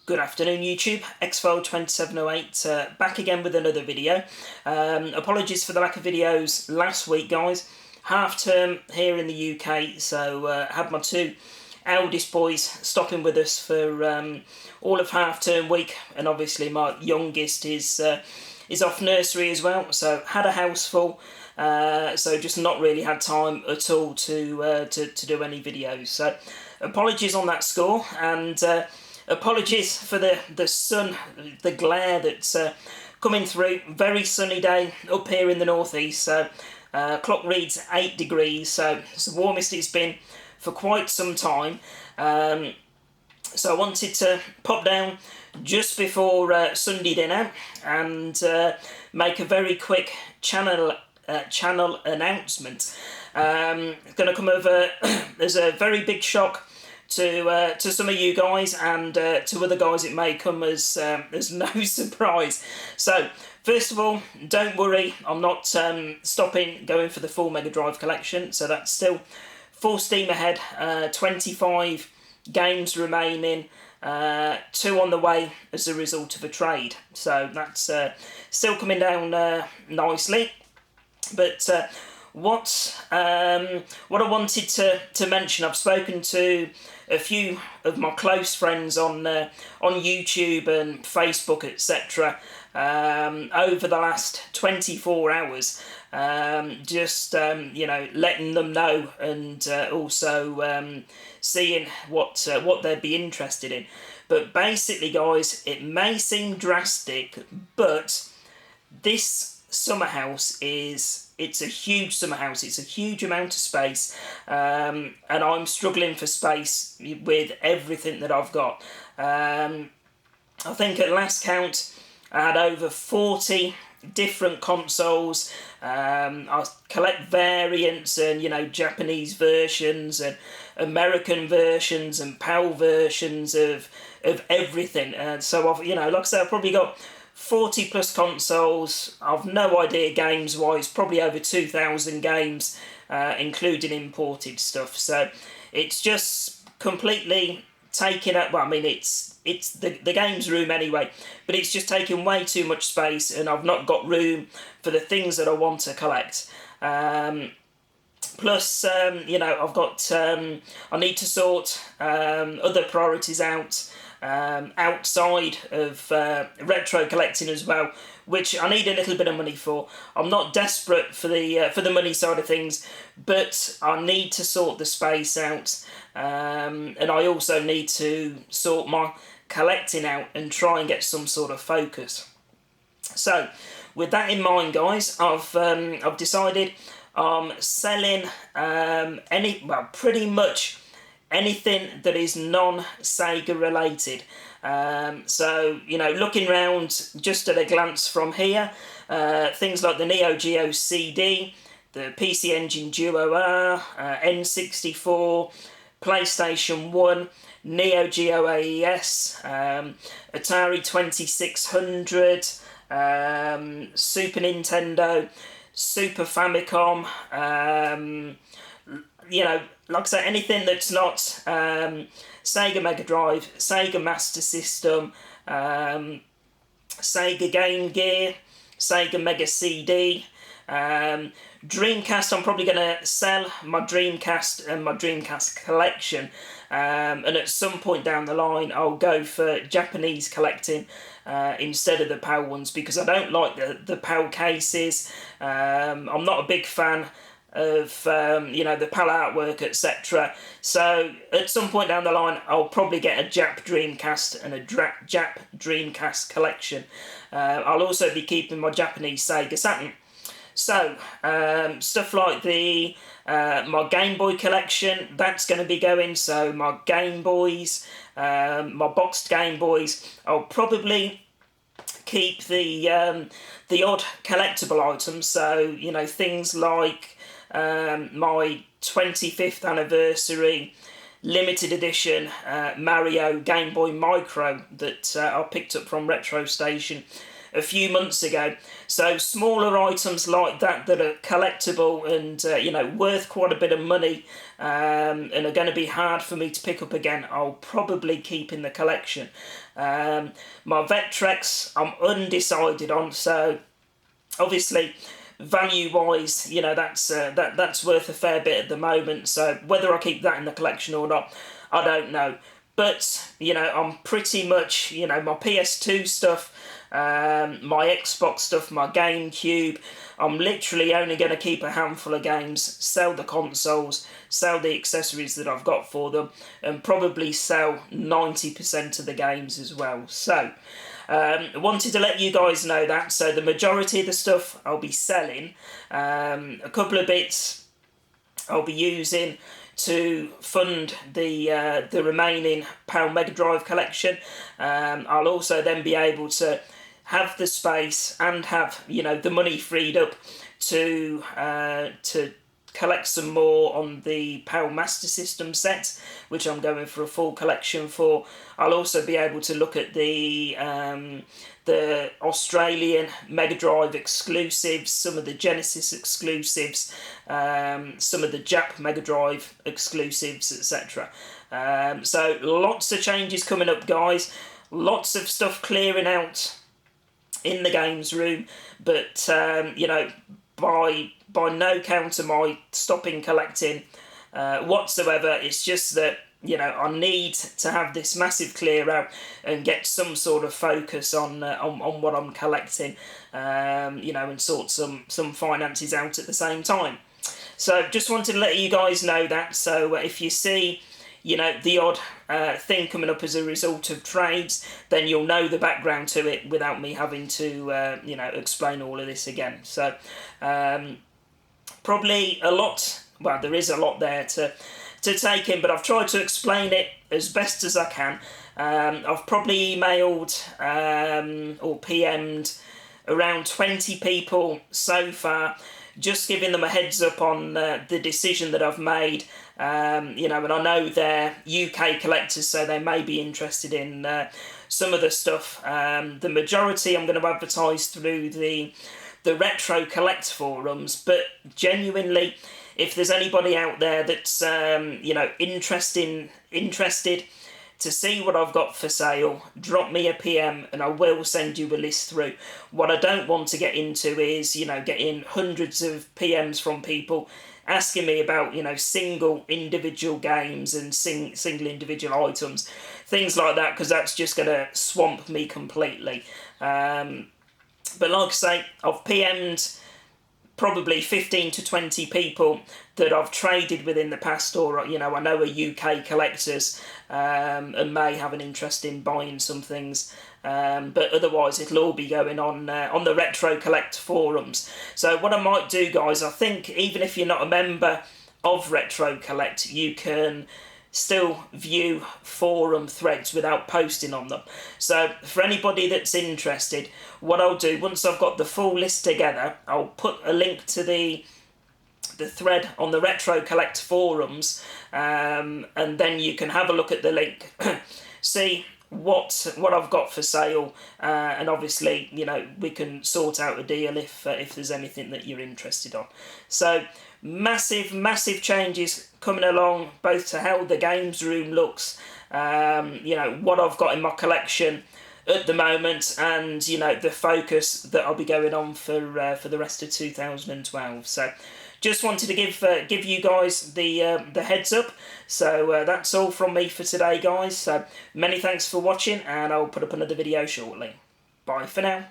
Good afternoon YouTube, Xfile2708 back again with another video. Apologies for the lack of videos last week guys. Half term here in the UK, so had my two eldest boys stopping with us for all of half term week, and obviously my youngest is off nursery as well, so had a house full, so just not really had time at all to do any videos. So apologies on that score, and apologies for the sun, the glare that's coming through. Very sunny day up here in the northeast, so clock reads 8 degrees, so it's the warmest it's been for quite some time. So I wanted to pop down just before Sunday dinner and make a very quick channel announcement. It's going to come over as a very big shock to some of you guys, and to other guys it may come as no surprise. So first of all, don't worry, I'm not stopping going for the full Mega Drive collection, so that's still full steam ahead. 25 games remaining, 2 on the way as a result of a trade, so that's still coming down nicely. But what I wanted to mention, I've spoken to a few of my close friends on YouTube and Facebook, etc. Over the last 24 hours, just you know, letting them know, and also seeing what they'd be interested in. But basically, guys, it may seem drastic, but this summer house it's a huge summer house. It's a huge amount of space, and I'm struggling for space with everything that I've got. I think at last count I had over 40 different consoles. I collect variants and, you know, Japanese versions and American versions and PAL versions of everything. So I've, you know, like I said, I've probably got 40 plus consoles. I've no idea games wise, probably over 2,000 games, including imported stuff. So it's just completely taking up, well, I mean, it's the games room anyway, but it's just taking way too much space, and I've not got room for the things that I want to collect. Plus, you know, I've got, I need to sort other priorities out outside of retro collecting as well, which I need a little bit of money for. I'm not desperate for the money side of things, but I need to sort the space out, and I also need to sort my collecting out and try and get some sort of focus. So with that in mind, guys, I've decided I'm selling pretty much anything that is non-Sega related. So, you know, looking around just at a glance from here, things like the Neo Geo CD, the PC Engine Duo R, N64, PlayStation 1, Neo Geo AES, Atari 2600, Super Nintendo, Super Famicom, you know, like I say, anything that's not Sega Mega Drive, Sega Master System, Sega Game Gear, Sega Mega CD, Dreamcast. I'm probably going to sell my Dreamcast and my Dreamcast collection, and at some point down the line I'll go for Japanese collecting instead of the PAL ones, because I don't like the PAL cases. I'm not a big fan of you know, the PAL artwork, etc. So at some point down the line I'll probably get a Jap Dreamcast and a Jap Dreamcast collection. I'll also be keeping my Japanese Sega Saturn. So stuff like the my Game Boy collection, that's going to be going. So my Game Boys, my boxed Game Boys, I'll probably keep the odd collectible items. So, you know, things like my 25th anniversary limited edition Mario Game Boy Micro that I picked up from Retro Station a few months ago. So smaller items like that are collectible and worth quite a bit of money, and are going to be hard for me to pick up again, I'll probably keep in the collection. My Vectrex I'm undecided on, so obviously value-wise, that's worth a fair bit at the moment. So whether I keep that in the collection or not, I don't know. But I'm pretty much my PS2 stuff, my Xbox stuff, my GameCube. I'm literally only going to keep a handful of games, sell the consoles, sell the accessories that I've got for them, and probably sell 90% of the games as well. So wanted to let you guys know that. So the majority of the stuff I'll be selling. A couple of bits I'll be using to fund the remaining PAL Mega Drive collection. I'll also then be able to have the space and have the money freed up to collect some more on the PAL Master System set, which I'm going for a full collection for. I'll also be able to look at the Australian Mega Drive exclusives, some of the Genesis exclusives, some of the Jap Mega Drive exclusives, etc. So lots of changes coming up, guys. Lots of stuff clearing out in the games room, but by no count am I stopping collecting whatsoever. It's just that I need to have this massive clear out and get some sort of focus on what I'm collecting, and sort some finances out at the same time. So just wanted to let you guys know that. So if you see the odd thing coming up as a result of trades, then you'll know the background to it without me having to explain all of this again. So probably a lot, well, there is a lot there to take in, but I've tried to explain it as best as I can. I've probably emailed or PM'd around 20 people so far, just giving them a heads up on the decision that I've made. And I know they're UK collectors, so they may be interested in some of the stuff. The majority I'm going to advertise through the Retro Collect forums, but genuinely, if there's anybody out there that's interested to see what I've got for sale, drop me a PM and I will send you a list through. What I don't want to get into is getting hundreds of PMs from people asking me about single individual games and single individual items, things like that, because that's just going to swamp me completely. But like I say, I've PM'd probably 15 to 20 people that I've traded with in the past, or I know are UK collectors, and may have an interest in buying some things. But otherwise it'll all be going on the Retro Collect forums. So what I might do, guys, I think even if you're not a member of Retro Collect, you can still view forum threads without posting on them. So for anybody that's interested, what I'll do, once I've got the full list together, I'll put a link to the thread on the Retro Collect forums, and then you can have a look at the link, see what I've got for sale, and obviously we can sort out a deal if there's anything that you're interested on. So massive changes coming along, both to how the games room looks, what I've got in my collection at the moment, and the focus that I'll be going on for the rest of 2012. So just wanted to give you guys the heads up. So that's all from me for today, guys. So many thanks for watching, and I'll put up another video shortly. Bye for now.